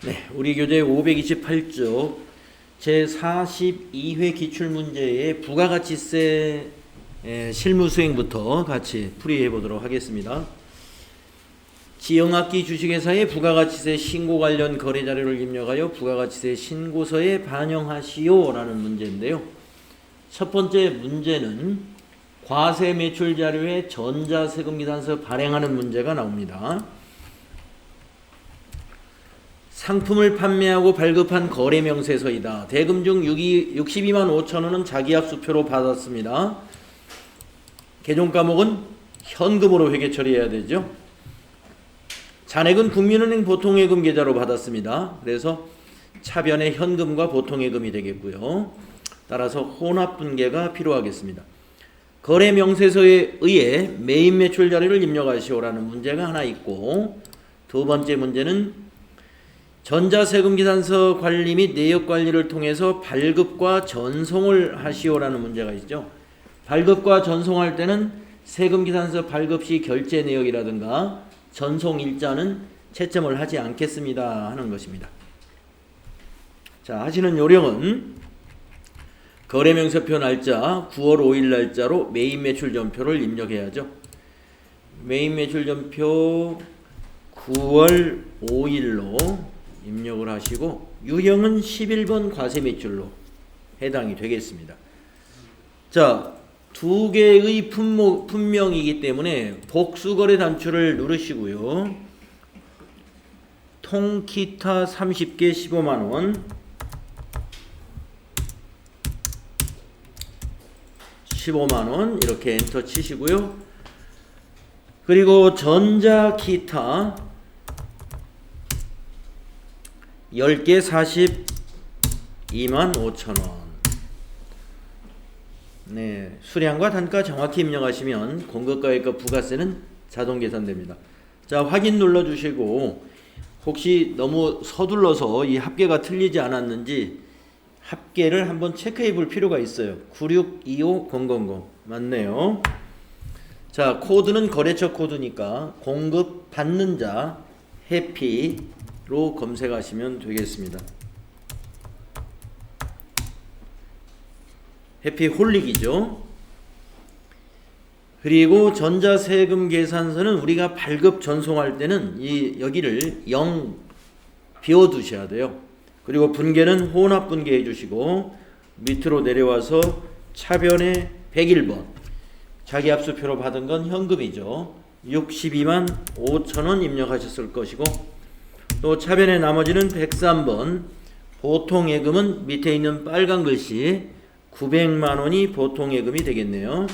네, 우리 교재 528쪽 제42회 기출문제의 부가가치세 실무 수행부터 같이 풀이해 보도록 하겠습니다. 지영학기 주식회사의 부가가치세 신고 관련 거래 자료를 입력하여 부가가치세 신고서에 반영하시오 라는 문제인데요. 첫 번째 문제는 과세 매출 자료에 전자세금 계산서 발행하는 문제가 나옵니다. 상품을 판매하고 발급한 거래명세서이다. 대금 중 62만 5천 원은 자기압수표로 받았습니다. 개종 과목은 현금으로 회계 처리해야 되죠. 잔액은 국민은행 보통예금 계좌로 받았습니다. 그래서 차변의 현금과 보통예금이 되겠고요. 따라서 혼합분계가 필요하겠습니다. 거래명세서에 의해 매입 매출 자료를 입력하시오라는 문제가 하나 있고, 두 번째 문제는 전자세금 계산서 관리 및 내역 관리를 통해서 발급과 전송을 하시오라는 문제가 있죠. 발급과 전송할 때는 세금 계산서 발급 시 결제 내역이라든가 전송 일자는 채점을 하지 않겠습니다 하는 것입니다. 자, 하시는 요령은 거래명세표 날짜 9월 5일 날짜로 매입 매출 전표를 입력해야죠. 매입 매출 전표 9월 5일로 입력을 하시고 유형은 11번 과세 매출로 해당이 되겠습니다. 자, 두 개의 품명이기 때문에 복수거래 단추를 누르시고요. 통기타 30개 15만원, 15만원 이렇게 엔터 치시고요. 그리고 전자기타 10개 42만 5천원. 네, 수량과 단가 정확히 입력하시면 공급가액과 부가세는 자동 계산됩니다. 자, 확인 눌러주시고 혹시 너무 서둘러서 이 합계가 틀리지 않았는지 합계를 한번 체크해 볼 필요가 있어요. 9625000 맞네요. 자, 코드는 거래처 코드니까 공급 받는 자 해피로 검색하시면 되겠습니다. 해피홀릭이죠. 그리고 전자세금 계산서는 우리가 발급 전송할 때는 여기를 0 비워두셔야 돼요. 그리고 분계는 혼합 분계 해주시고 밑으로 내려와서 차변에 101번 자기압수표로 받은 건 현금이죠. 62만 5천원 입력하셨을 것이고, 또 차변의 나머지는 103번 보통예금은 밑에 있는 빨간 글씨 900만원이 보통예금이 되겠네요.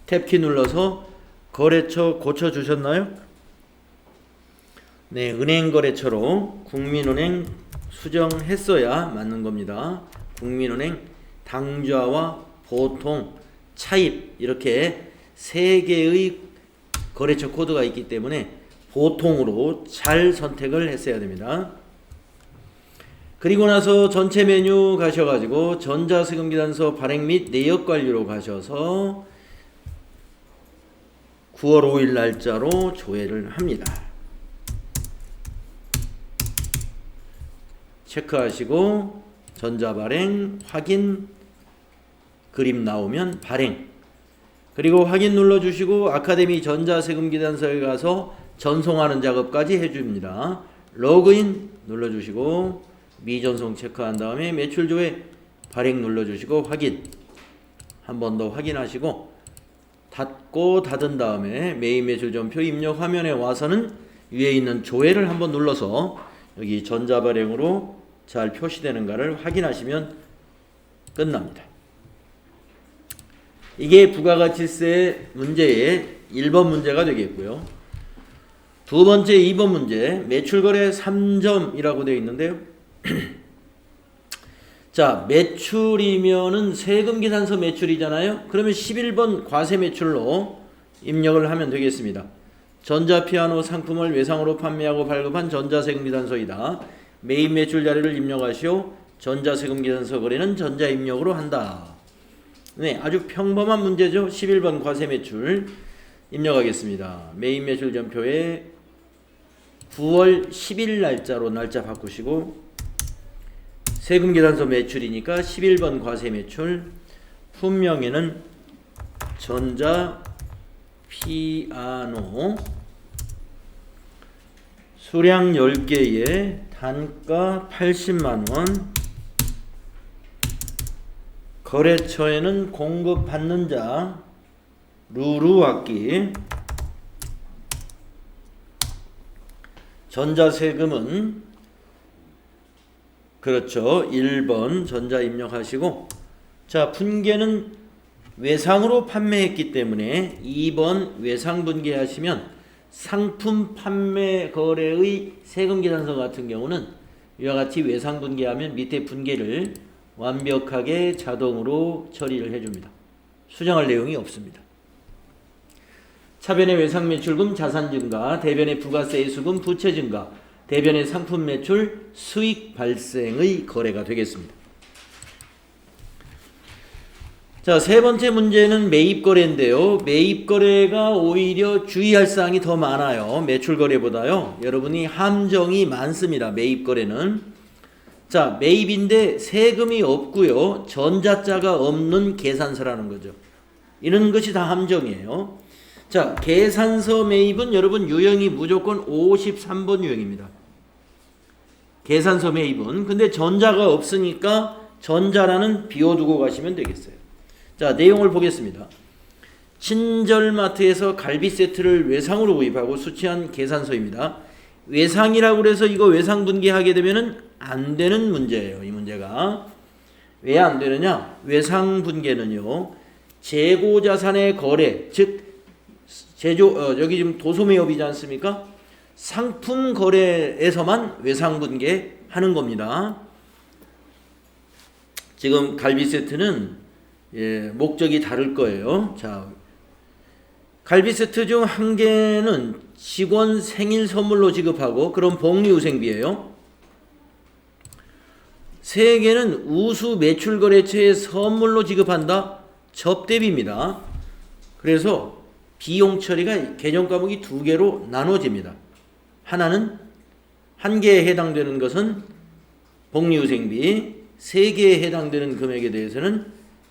탭키 눌러서 거래처 고쳐주셨나요? 네, 은행거래처로 국민은행 수정했어야 맞는 겁니다. 국민은행 당좌와 보통, 차입 이렇게 세 개의 거래처 코드가 있기 때문에 보통으로 잘 선택을 했어야 됩니다. 그리고 나서 전체 메뉴 가셔가지고 전자세금 계산서 발행 및 내역 관리로 가셔서 9월 5일 날짜로 조회를 합니다. 체크하시고 전자발행 확인 그림 나오면 발행, 그리고 확인 눌러주시고 아카데미 전자세금 계산서에 가서 전송하는 작업까지 해줍니다. 로그인 눌러주시고 미전송 체크한 다음에 매출조회 발행 눌러주시고 확인, 한 번 더 확인하시고 닫고 닫은 다음에 매입 매출 전표 입력 화면에 와서는 위에 있는 조회를 한번 눌러서 여기 전자발행으로 잘 표시되는가를 확인하시면 끝납니다. 이게 부가가치세 문제의 1번 문제가 되겠고요. 두 번째 2번 문제 매출거래 3점이라고 되어 있는데요. 자, 매출이면은 세금 계산서 매출이잖아요. 그러면 11번 과세 매출로 입력을 하면 되겠습니다. 전자피아노 상품을 외상으로 판매하고 발급한 전자세금 계산서이다. 매입 매출 자료를 입력하시오. 전자세금 계산서 거래는 전자입력으로 한다. 네, 아주 평범한 문제죠. 11번 과세 매출 입력하겠습니다. 매입 매출 전표에 9월 10일 날짜로 날짜 바꾸시고 세금계산서 매출이니까 11번 과세 매출 품명에는 전자 피아노 수량 10개에 단가 80만원 거래처에는 공급받는 자 루루악기 전자세금은 그렇죠 1번 전자 입력하시고 자 분계는 외상으로 판매했기 때문에 2번 외상 분계하시면 상품 판매 거래의 세금계산서 같은 경우는 이와 같이 외상 분계하면 밑에 분계를 완벽하게 자동으로 처리를 해줍니다. 수정할 내용이 없습니다. 차변의 외상 매출금 자산 증가, 대변의 부가세 수금 부채 증가, 대변의 상품 매출 수익 발생의 거래가 되겠습니다. 자, 세 번째 문제는 매입거래인데요. 매입거래가 오히려 주의할 사항이 더 많아요. 매출거래보다요. 여러분이 함정이 많습니다. 매입거래는. 자, 매입인데 세금이 없고요. 전자자가 없는 계산서라는 거죠. 이런 것이 다 함정이에요. 자, 계산서 매입은 여러분 유형이 무조건 53번 유형입니다. 계산서 매입은. 근데 전자가 없으니까 전자라는 비워두고 가시면 되겠어요. 자, 내용을 보겠습니다. 친절마트에서 갈비 세트를 외상으로 구입하고 수취한 계산서입니다. 외상이라고 해서 이거 외상 분계하게 되면은 안 되는 문제예요. 이 문제가. 왜 안 되느냐? 외상 분계는요. 재고 자산의 거래, 즉 여기 지금 도소매업이지 않습니까? 상품 거래에서만 외상 분계하는 겁니다. 지금 갈비 세트는 목적이 다를 거예요. 자, 갈비 세트 중 한 개는 직원 생일 선물로 지급하고 그럼 복리후생비예요. 세 개는 우수 매출 거래처에 선물로 지급한다. 접대비입니다. 그래서 비용 처리가 개정 과목이 두 개로 나눠집니다. 하나는 한 개에 해당되는 것은 복리후생비, 세 개에 해당되는 금액에 대해서는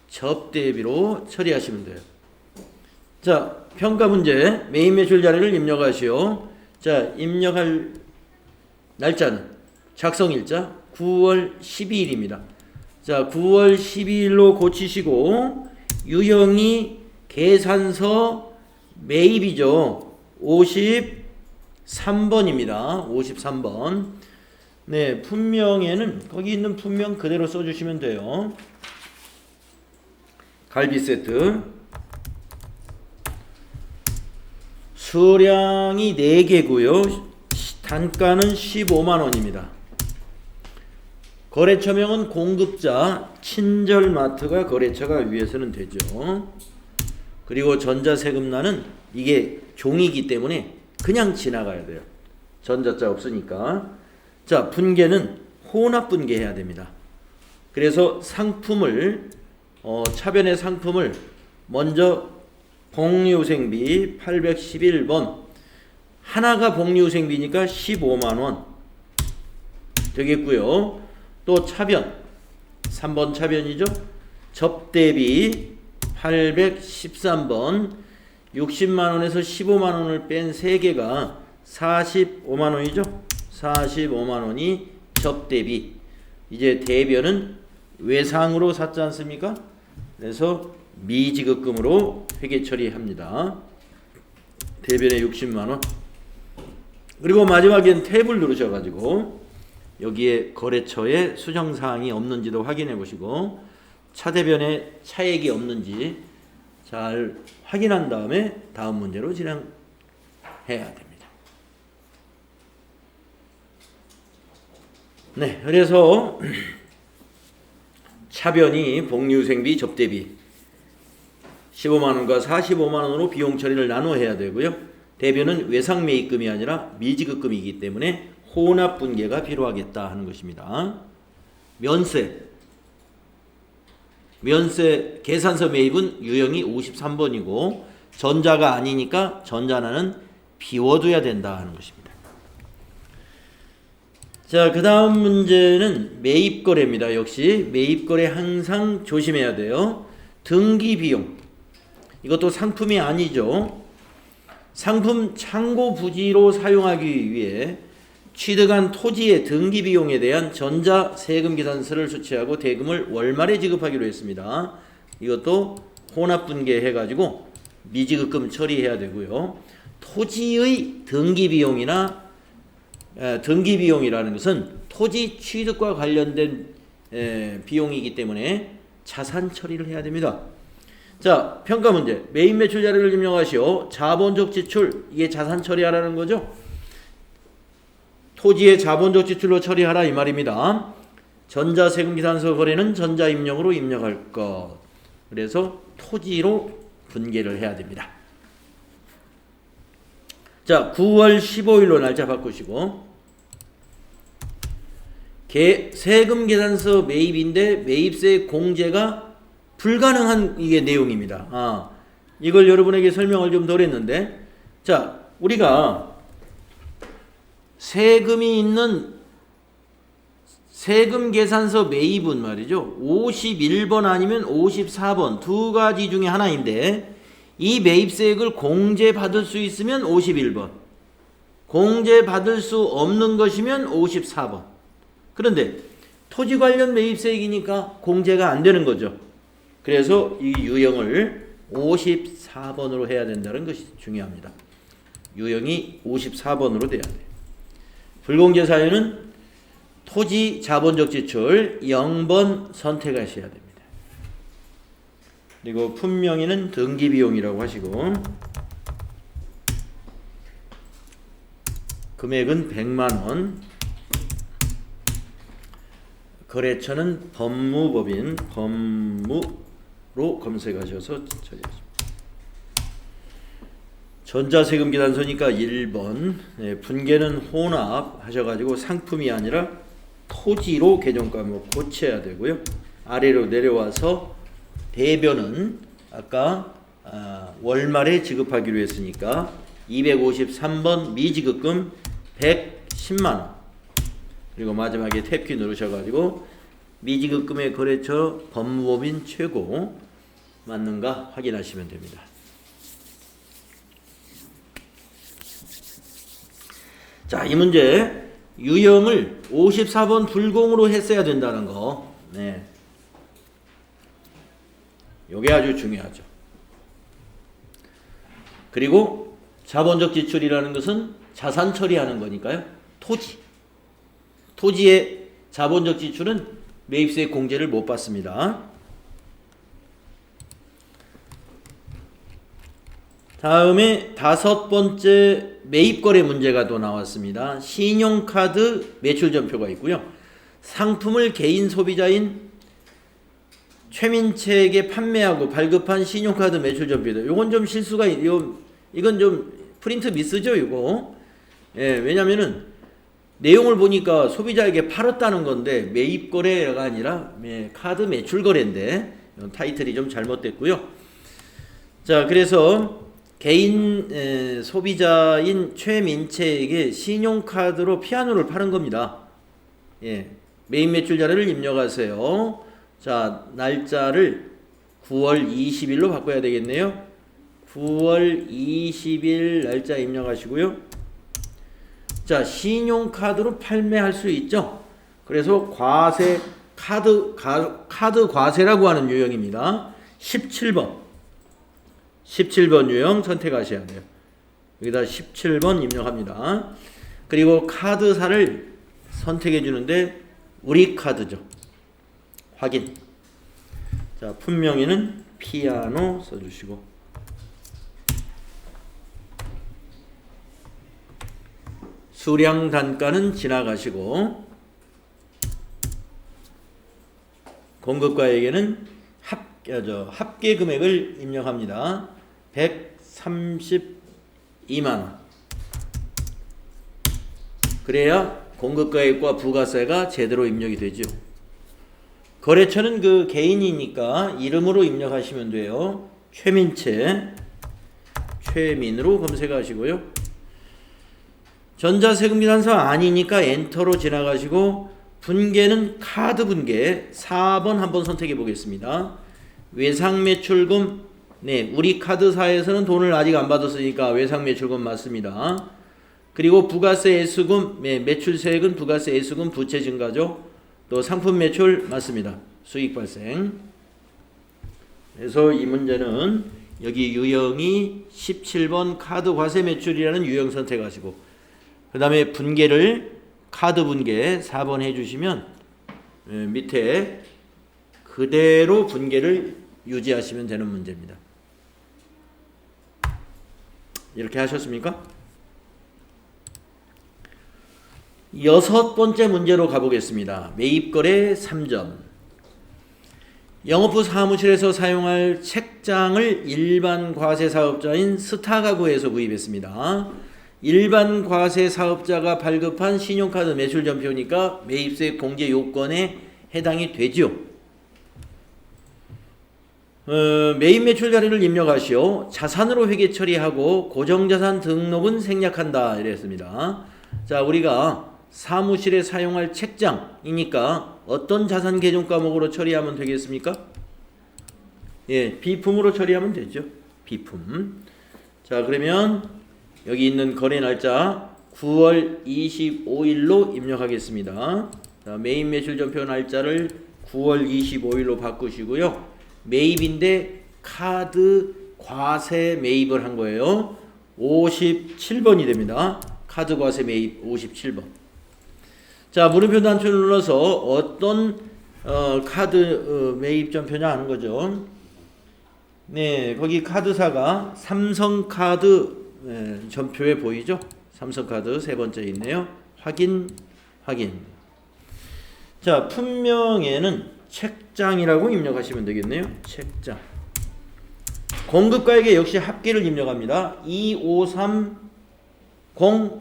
접대비로 처리하시면 돼요. 자, 평가 문제 매입 매출 자료를 입력하시오. 자, 입력할 날짜는 작성일자 9월 12일입니다. 자, 9월 12일로 고치시고 유형이 계산서 매입이죠. 53번입니다. 53번. 네, 품명에는 거기 있는 품명 그대로 써주시면 돼요. 갈비 세트 수량이 4개고요. 단가는 15만원입니다. 거래처명은 공급자 친절마트가 거래처가 위에서는 되죠. 그리고 전자세금란은 이게 종이기 때문에 그냥 지나가야 돼요. 전자자 없으니까. 자, 분계는 혼합 분계해야 됩니다. 그래서 상품을 차변의 상품을 먼저 복리후생비 811번 하나가 복리후생비니까 15만원 되겠고요. 또 차변 3번 차변이죠. 접대비 813번 60만원에서 15만원을 뺀 3개가 45만원이죠. 45만원이 접대비. 이제 대변은 외상으로 샀지 않습니까? 그래서 미지급금으로 회계 처리합니다. 대변에 60만원. 그리고 마지막엔 탭을 누르셔가지고 여기에 거래처에 수정사항이 없는지도 확인해 보시고 차대변에 차액이 없는지 잘 확인한 다음에 다음 문제로 진행해야 됩니다. 네, 그래서 차변이 복리후생비 접대비 15만원과 45만원으로 비용 처리를 나눠 해야 되고요. 대변은 외상매입금이 아니라 미지급금이기 때문에 혼합 분계가 필요하겠다 하는 것입니다. 면세 계산서 매입은 유형이 53번이고 전자가 아니니까 전자는 비워둬야 된다 하는 것입니다. 자, 그 다음 문제는 매입거래입니다. 역시 매입거래 항상 조심해야 돼요. 등기비용. 이것도 상품이 아니죠. 상품 창고 부지로 사용하기 위해 취득한 토지의 등기비용에 대한 전자세금계산서를 수취하고 대금을 월말에 지급하기로 했습니다. 이것도 혼합분계해가지고 미지급금 처리해야 되고요. 토지의 등기비용이나 등기비용이라는 것은 토지 취득과 관련된 비용이기 때문에 자산 처리를 해야 됩니다. 자, 평가 문제. 매입 매출 자료를 입력하시오. 자본적 지출, 이게 자산 처리하라는 거죠. 토지의 자본적 지출로 처리하라 이 말입니다. 전자세금계산서 거래는 전자입력으로 입력할 것. 그래서 토지로 분계를 해야 됩니다. 자, 9월 15일로 날짜 바꾸시고 세금계산서 매입인데 매입세 공제가 불가능한 이게 내용입니다. 이걸 여러분에게 설명을 좀 덜 했는데, 자, 우리가 세금이 있는 세금계산서 매입은 말이죠. 51번 아니면 54번 두 가지 중에 하나인데 이 매입세액을 공제받을 수 있으면 51번, 공제받을 수 없는 것이면 54번. 그런데 토지 관련 매입세액이니까 공제가 안 되는 거죠. 그래서 이 유형을 54번으로 해야 된다는 것이 중요합니다. 유형이 54번으로 돼야 돼요. 불공제 사유는 토지 자본적 지출 0번 선택하셔야 됩니다. 그리고 품명의는 등기비용이라고 하시고 금액은 100만원, 거래처는 법무법인 법무로 검색하셔서 처리하십니다. 전자세금계산서니까 1번, 분계는 혼합 하셔가지고 상품이 아니라 토지로 계정과목 고쳐야 되고요. 아래로 내려와서 대변은 아까 월말에 지급하기로 했으니까 253번 미지급금 110만원, 그리고 마지막에 탭키 누르셔가지고 미지급금의 거래처 법무법인 최고 맞는가 확인하시면 됩니다. 자, 이 문제 유형을 54번 불공으로 했어야 된다는 거. 네. 요게 아주 중요하죠. 그리고 자본적 지출이라는 것은 자산 처리하는 거니까요. 토지의 자본적 지출은 매입세 공제를 못 받습니다. 다음에 5번째 매입거래 문제가 또 나왔습니다. 신용카드 매출전표가 있고요. 상품을 개인 소비자인 최민채에게 판매하고 발급한 신용카드 매출전표다. 요건 좀 실수가 이건 좀 프린트 미스죠, 이거. 예, 왜냐면은 내용을 보니까 소비자에게 팔았다는 건데 매입거래가 아니라 카드 매출거래인데 타이틀이 좀 잘못됐고요. 자, 그래서 개인 소비자인 최민채에게 신용카드로 피아노를 파는 겁니다. 예, 매입 매출 자료를 입력하세요. 자, 날짜를 9월 20일로 바꿔야 되겠네요. 9월 20일 날짜 입력하시고요. 자, 신용카드로 판매할 수 있죠. 그래서 과세 카드 과세라고 하는 유형입니다. 17번 유형 선택하셔야 돼요. 여기다 17번 입력합니다. 그리고 카드사를 선택해 주는데 우리 카드죠. 확인. 자, 품명의는 피아노 써주시고 수량 단가는 지나가시고 공급가에게는 합계 금액을 입력합니다. 132만원. 그래야 공급가액과 부가세가 제대로 입력이 되죠. 거래처는 그 개인이니까 이름으로 입력하시면 돼요. 최민으로 검색하시고요. 전자세금계산서 아니니까 엔터로 지나가시고 분계는 카드 분계 4번 한번 선택해 보겠습니다. 외상매출금, 네, 우리 카드사에서는 돈을 아직 안 받았으니까 외상매출금 맞습니다. 그리고 부가세 애수금, 네, 매출세액은 부가세 애수금 부채 증가죠. 또 상품 매출 맞습니다. 수익 발생. 그래서 이 문제는 여기 유형이 17번 카드 과세 매출이라는 유형 선택하시고 그 다음에 분계를 카드 분계 4번 해주시면 밑에 그대로 분계를 유지하시면 되는 문제입니다. 이렇게 하셨습니까? 6번째 문제로 가보겠습니다. 매입거래 3점. 영업부 사무실에서 사용할 책장을 일반 과세 사업자인 스타가구에서 구입했습니다. 일반 과세 사업자가 발급한 신용카드 매출전표니까 매입세 공제 요건에 해당이 되죠. 매입 매출 자료를 입력하시오. 자산으로 회계 처리하고 고정자산 등록은 생략한다 이랬습니다. 자, 우리가 사무실에 사용할 책장이니까 어떤 자산 계정 과목으로 처리하면 되겠습니까? 예, 비품으로 처리하면 되죠. 비품. 자, 그러면 여기 있는 거래 날짜 9월 25일로 입력하겠습니다. 자, 매입 매출 전표 날짜를 9월 25일로 바꾸시고요. 매입인데 카드 과세 매입을 한 거예요. 57번이 됩니다. 카드 과세 매입 57번. 자, 물음표 단추를 눌러서 어떤 카드 매입 전표냐 하는 거죠. 네, 거기 카드사가 삼성카드 전표에 보이죠? 삼성카드 세 번째 있네요. 확인. 자, 품명에는 책장이라고 입력하시면 되겠네요. 책장. 공급가액에 역시 합계를 입력합니다. 2530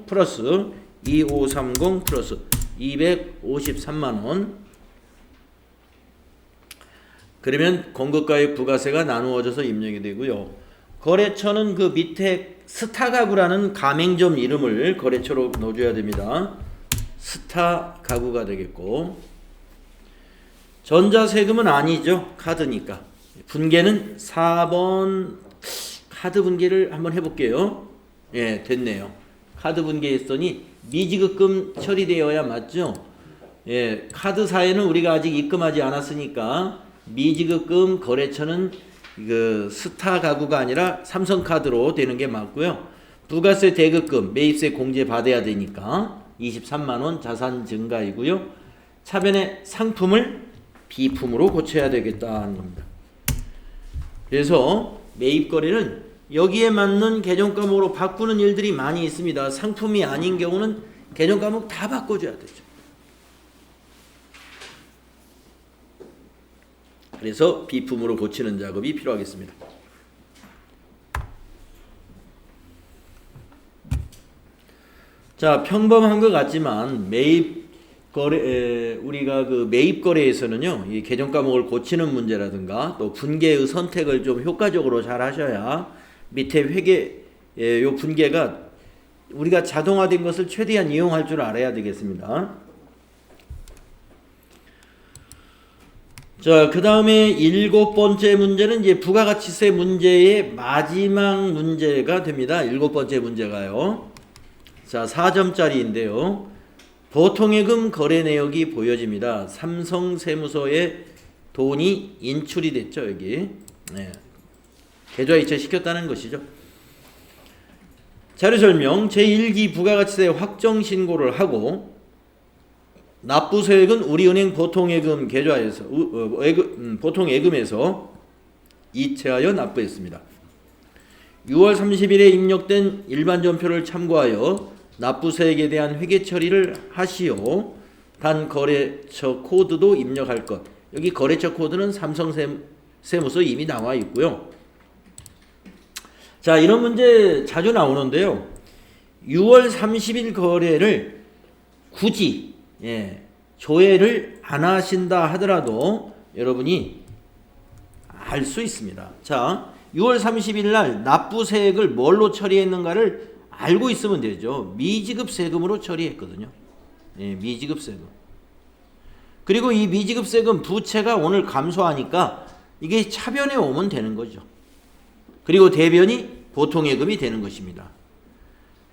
플러스 2530 플러스 253만원. 그러면 공급가액 부가세가 나누어져서 입력이 되고요. 거래처는 그 밑에 스타가구라는 가맹점 이름을 거래처로 넣어줘야 됩니다. 스타가구가 되겠고, 전자세금은 아니죠. 카드니까. 분계는 4번 카드 분계를 한번 해볼게요. 예, 됐네요. 카드 분계했더니 미지급금 처리되어야 맞죠. 예, 카드사에는 우리가 아직 입금하지 않았으니까 미지급금 거래처는 그 스타가구가 아니라 삼성카드로 되는 게 맞고요. 부가세 대급금 매입세 공제 받아야 되니까 23만원 자산 증가이고요. 차변에 상품을 비품으로 고쳐야 되겠다는 겁니다. 그래서 매입거래는 여기에 맞는 계정과목으로 바꾸는 일들이 많이 있습니다. 상품이 아닌 경우는 계정과목 다 바꿔줘야 되죠. 그래서 비품으로 고치는 작업이 필요하겠습니다. 자, 평범한 것 같지만 매입 거래 우리가 그 매입 거래에서는요, 이 계정 과목을 고치는 문제라든가 또 분계의 선택을 좀 효과적으로 잘 하셔야 밑에 회계 요 분계가 우리가 자동화된 것을 최대한 이용할 줄 알아야 되겠습니다. 자, 그 다음에 7번째 문제는 이제 부가가치세 문제의 마지막 문제가 됩니다. 7번째 문제가요. 자, 4점짜리인데요. 보통예금 거래 내역이 보여집니다. 삼성세무서에 돈이 인출이 됐죠, 여기. 네. 계좌이체 시켰다는 것이죠. 자료설명. 제1기 부가가치세 확정신고를 하고 납부소액은 우리은행 보통예금 계좌에서 보통예금에서 이체하여 납부했습니다. 6월 30일에 입력된 일반전표를 참고하여 납부소액에 대한 회계 처리를 하시오. 단 거래처 코드도 입력할 것. 여기 거래처 코드는 삼성세무서 이미 나와 있고요. 자, 이런 문제 자주 나오는데요. 6월 30일 거래를 굳이 조회를 안 하신다 하더라도 여러분이 알 수 있습니다. 자, 6월 30일 날 납부세액을 뭘로 처리했는가를 알고 있으면 되죠. 미지급 세금으로 처리했거든요. 예, 미지급 세금. 그리고 이 미지급 세금 부채가 오늘 감소하니까 이게 차변에 오면 되는 거죠. 그리고 대변이 보통예금이 되는 것입니다.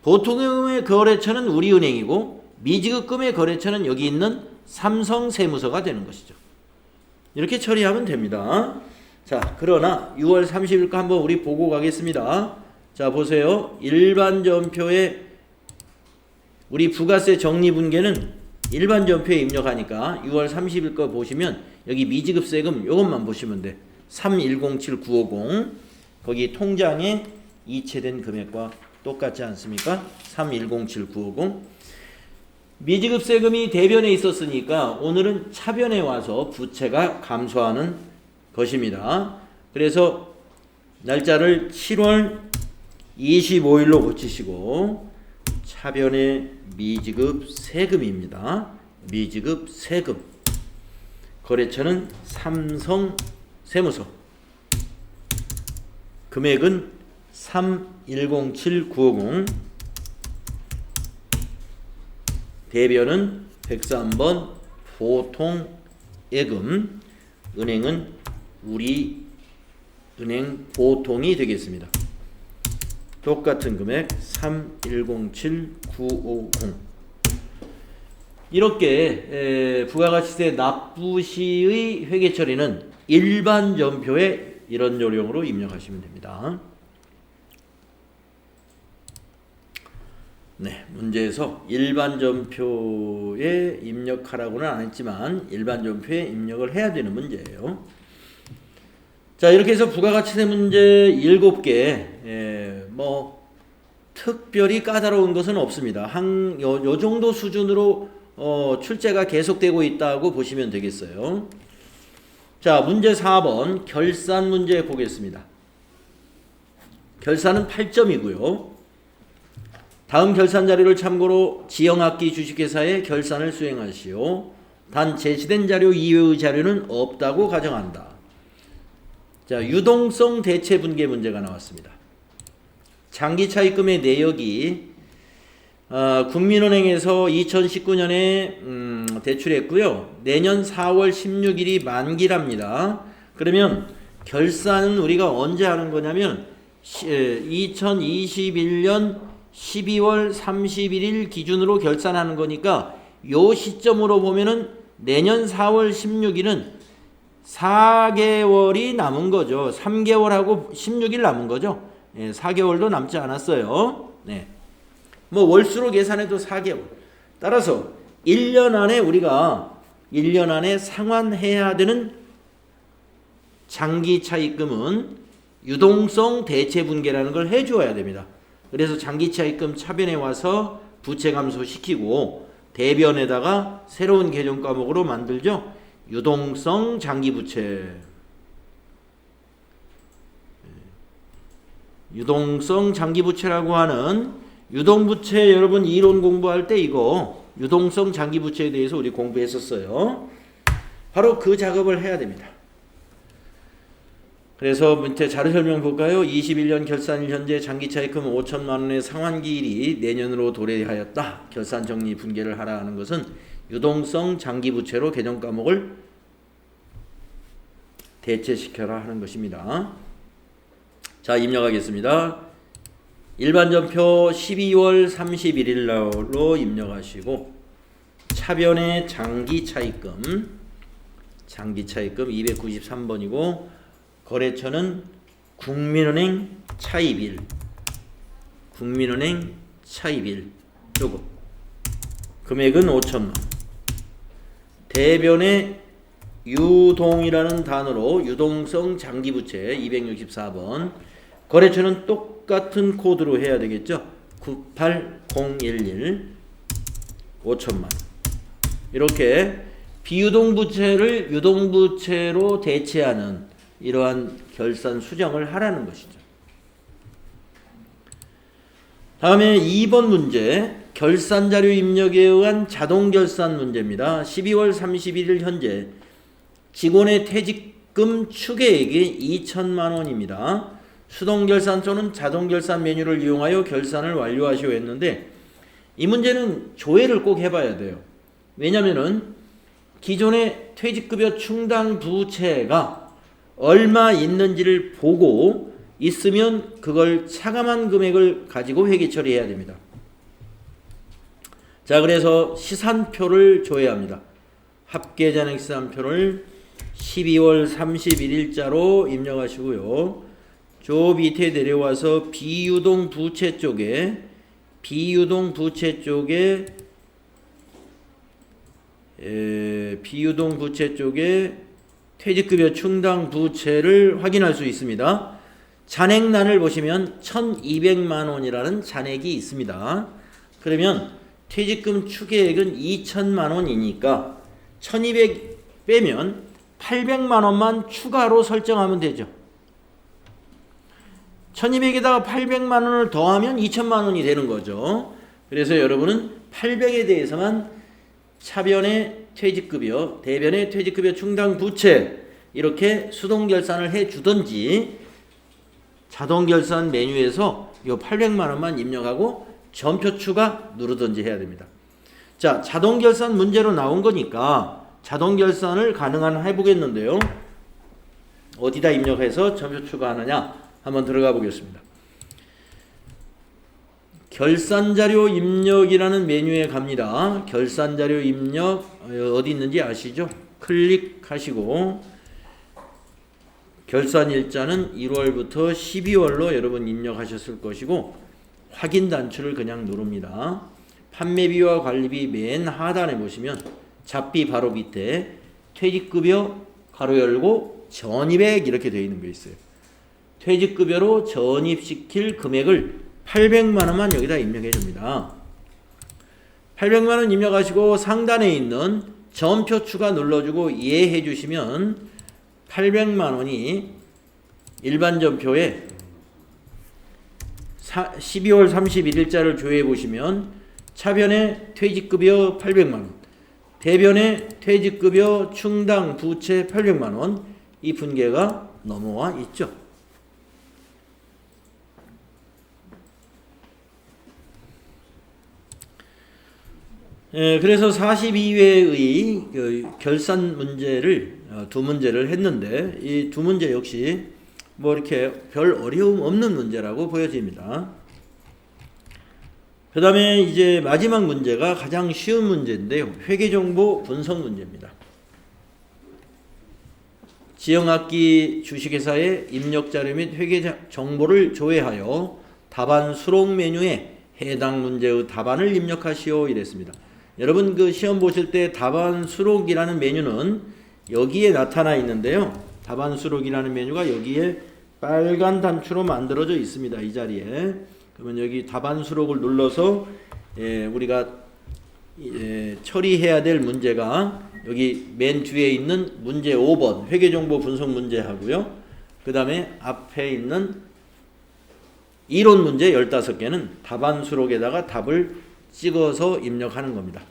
보통예금의 거래처는 우리은행이고 미지급금의 거래처는 여기 있는 삼성세무서가 되는 것이죠. 이렇게 처리하면 됩니다. 자, 그러나 6월 30일 거 한번 우리 보고 가겠습니다. 자, 보세요. 일반전표에 우리 부가세 정리분계는 일반전표에 입력하니까 6월 30일 거 보시면 여기 미지급세금 요것만 보시면 돼. 3107950 거기 통장에 이체된 금액과 똑같지 않습니까? 3107950 미지급세금이 대변에 있었으니까 오늘은 차변에 와서 부채가 감소하는 것입니다. 그래서 날짜를 7월 25일로 고치시고 차변의 미지급세금입니다. 미지급세금 거래처는 삼성세무서 금액은 3107,950 대변은 103번 보통예금 은행은 우리은행 보통이 되겠습니다. 똑같은 금액 3107,950 이렇게 부가가치세 납부 시의 회계 처리는 일반 전표에 이런 요령으로 입력하시면 됩니다. 네, 문제에서 일반 전표에 입력하라고는 안 했지만 일반 전표에 입력을 해야 되는 문제예요. 자, 이렇게 해서 부가가치세 문제 7개 뭐 특별히 까다로운 것은 없습니다. 요 정도 수준으로 출제가 계속되고 있다고 보시면 되겠어요. 자, 문제 4번 결산 문제 보겠습니다. 결산은 8점이고요. 다음 결산 자료를 참고로 지형악기 주식회사의 결산을 수행하시오. 단 제시된 자료 이외의 자료는 없다고 가정한다. 자, 유동성 대체 분계 문제가 나왔습니다. 장기차입금의 내역이 국민은행에서 2019년에 대출했고요. 내년 4월 16일이 만기랍니다. 그러면 결산은 우리가 언제 하는 거냐면 2021년 12월 31일 기준으로 결산하는 거니까 요 시점으로 보면은 내년 4월 16일은 4개월이 남은 거죠. 3개월하고 16일 남은 거죠. 4개월도 남지 않았어요. 네. 뭐 월수로 계산해도 4개월. 따라서 1년 안에 우리가 1년 안에 상환해야 되는 장기 차입금은 유동성 대체 분계라는 걸 해주어야 됩니다. 그래서 장기 차입금 차변에 와서 부채 감소시키고 대변에다가 새로운 계정 과목으로 만들죠. 유동성 장기 부채. 유동성 장기 부채라고 하는 유동부채 여러분 이론 공부할 때 이거 유동성 장기 부채에 대해서 우리 공부했었어요. 바로 그 작업을 해야 됩니다. 그래서 밑에 자료 설명 볼까요? 21년 결산일 현재 장기차입금 5천만 원의 상환기일이 내년으로 도래하였다. 결산 정리 분계를 하라 하는 것은 유동성 장기부채로 개정 과목을 대체시켜라 하는 것입니다. 자, 입력하겠습니다. 일반전표 12월 31일로 입력하시고 차변의 장기차입금 293번이고 거래처는 국민은행 차입일 요거 금액은 5천만. 대변의 유동이라는 단어로 유동성 장기부채 264번 거래처는 똑같은 코드로 해야 되겠죠. 98011 5천만. 이렇게 비유동부채를 유동부채로 대체하는 이러한 결산 수정을 하라는 것이죠. 다음에 2번 문제 결산자료 입력에 의한 자동결산 문제입니다. 12월 31일 현재 직원의 퇴직금 추계액이 2천만 원입니다. 수동결산 또는 자동결산 메뉴를 이용하여 결산을 완료하시오 했는데 이 문제는 조회를 꼭 해봐야 돼요. 왜냐면은 기존의 퇴직급여 충당 부채가 얼마 있는지를 보고 있으면 그걸 차감한 금액을 가지고 회계 처리해야 됩니다. 자, 그래서 시산표를 조회합니다. 합계잔액 시산표를 12월 31일자로 입력하시고요. 저 밑에 내려와서 비유동 부채 쪽에 퇴직급여 충당 부채를 확인할 수 있습니다. 잔액란을 보시면 1200만 원이라는 잔액이 있습니다. 그러면 퇴직금 추계액은 2000만 원이니까 1200 빼면 800만 원만 추가로 설정하면 되죠. 1200에다가 800만 원을 더하면 2000만 원이 되는 거죠. 그래서 여러분은 800에 대해서만 차변의 퇴직급여, 대변의 퇴직급여 충당 부채 이렇게 수동결산을 해주든지 자동결산 메뉴에서 이 800만 원만 입력하고 전표 추가 누르든지 해야 됩니다. 자, 자동결산 문제로 나온 거니까 자동결산을 가능한 해보겠는데요. 어디다 입력해서 전표 추가하느냐 한번 들어가 보겠습니다. 결산자료 입력이라는 메뉴에 갑니다. 결산자료 입력 어디 있는지 아시죠? 클릭하시고 결산일자는 1월부터 12월로 여러분 입력하셨을 것이고 확인 단추를 그냥 누릅니다. 판매비와 관리비 맨 하단에 보시면 잡비 바로 밑에 퇴직급여 가로 열고 전입액 이렇게 되어 있는 게 있어요. 퇴직급여로 전입시킬 금액을 800만 원만 여기다 입력해 줍니다. 800만 원 입력하시고 상단에 있는 전표 추가 눌러주고 이해해 주시면 800만 원이 일반 전표에 12월 31일자를 조회해 보시면 차변의 퇴직급여 800만 원, 대변의 퇴직급여 충당 부채 800만 원 이 분계가 넘어와 있죠. 그래서 42회의 결산 문제를 두 문제를 했는데 이 두 문제 역시 뭐 이렇게 별 어려움 없는 문제라고 보여집니다. 그 다음에 이제 마지막 문제가 가장 쉬운 문제인데요. 회계정보 분석 문제입니다. 지역악기 주식회사의 입력자료 및 회계정보를 조회하여 답안 수록 메뉴에 해당 문제의 답안을 입력하시오 이랬습니다. 여러분 그 시험 보실 때 답안 수록이라는 메뉴는 여기에 나타나 있는데요. 답안 수록이라는 메뉴가 여기에 빨간 단추로 만들어져 있습니다. 이 자리에. 그러면 여기 답안 수록을 눌러서 우리가 처리해야 될 문제가 여기 맨 뒤에 있는 문제 5번 회계정보 분석 문제 하고요. 그 다음에 앞에 있는 이론 문제 15개는 답안 수록에다가 답을 찍어서 입력하는 겁니다.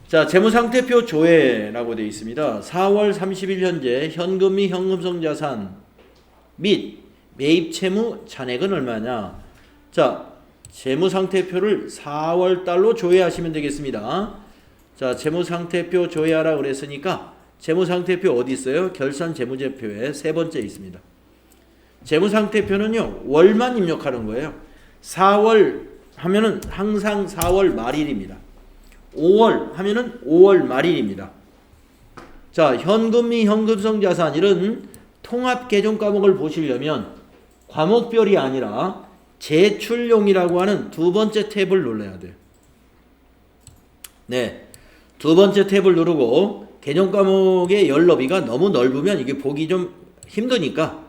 자, 재무상태표 조회라고 되어 있습니다. 4월 30일 현재 현금 및 현금성 자산 및 매입 채무 잔액은 얼마냐? 자, 재무상태표를 4월 달로 조회하시면 되겠습니다. 자, 재무상태표 조회하라 그랬으니까 재무상태표 어디 있어요? 결산재무제표에 세 번째 있습니다. 재무상태표는요, 월만 입력하는 거예요. 4월 하면은 항상 4월 말일입니다. 5월 하면은 5월 말일입니다. 자, 현금 및 현금성 자산 이런 통합 계정 과목을 보시려면 과목별이 아니라 제출용이라고 하는 두 번째 탭을 눌러야 돼요. 네. 두 번째 탭을 누르고 계정 과목의 열너비가 너무 넓으면 이게 보기 좀 힘드니까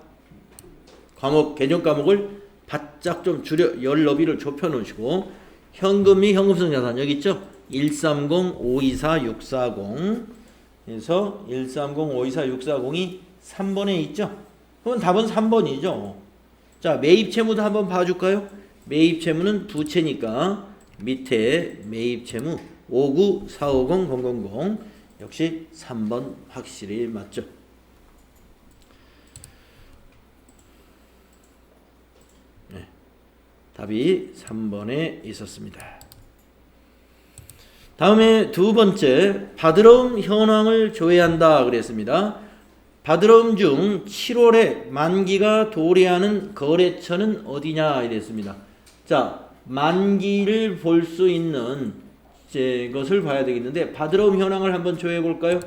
계정 과목을 바짝 좀 줄여 열너비를 좁혀 놓으시고 현금 및 현금성 자산 여기 있죠? 130, 524, 640 그래서 130, 524, 640이 3번에 있죠? 그럼 답은 3번이죠. 자, 매입 채무도 한번 봐줄까요? 매입 채무는 부채니까 밑에 매입 채무 59450000 역시 3번 확실히 맞죠. 답이 3번에 있었습니다. 다음에 두 번째, 받으러움 현황을 조회한다 그랬습니다. 받으러움 중 7월에 만기가 도래하는 거래처는 어디냐 이랬습니다. 자, 만기를 볼 수 있는 것을 봐야 되겠는데 받으러움 현황을 한번 조회해 볼까요?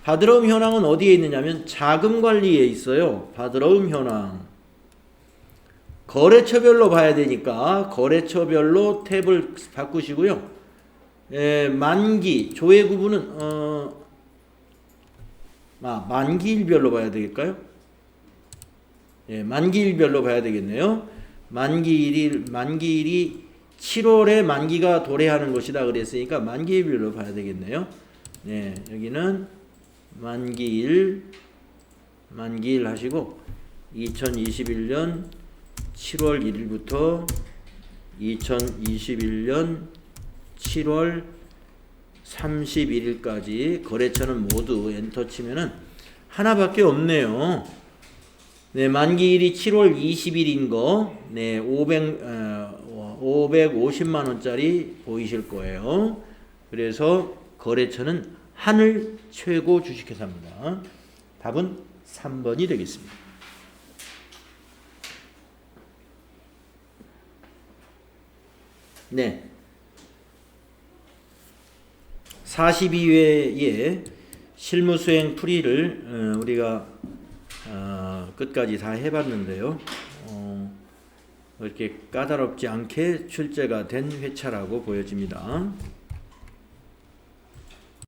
받으러움 현황은 어디에 있느냐면 자금관리에 있어요. 받으러움 현황. 거래처별로 봐야 되니까 거래처별로 탭을 바꾸시고요. 만기, 조회 구분은 만기일별로 봐야 되겠까요? 만기일별로 봐야 되겠네요. 만기일이 7월에 만기가 도래하는 것이다 그랬으니까 만기일별로 봐야 되겠네요. 네, 여기는 만기일 하시고 2021년 7월 1일부터 2021년 7월 31일까지 거래처는 모두 엔터 치면은 하나밖에 없네요. 네, 만기일이 7월 20일인 거, 네, 550만 원짜리 보이실 거예요. 그래서 거래처는 한을 최고 주식회사입니다. 답은 3번이 되겠습니다. 네. 42회의 실무수행 풀이를 우리가 끝까지 다 해봤는데요. 이렇게 까다롭지 않게 출제가 된 회차라고 보여집니다.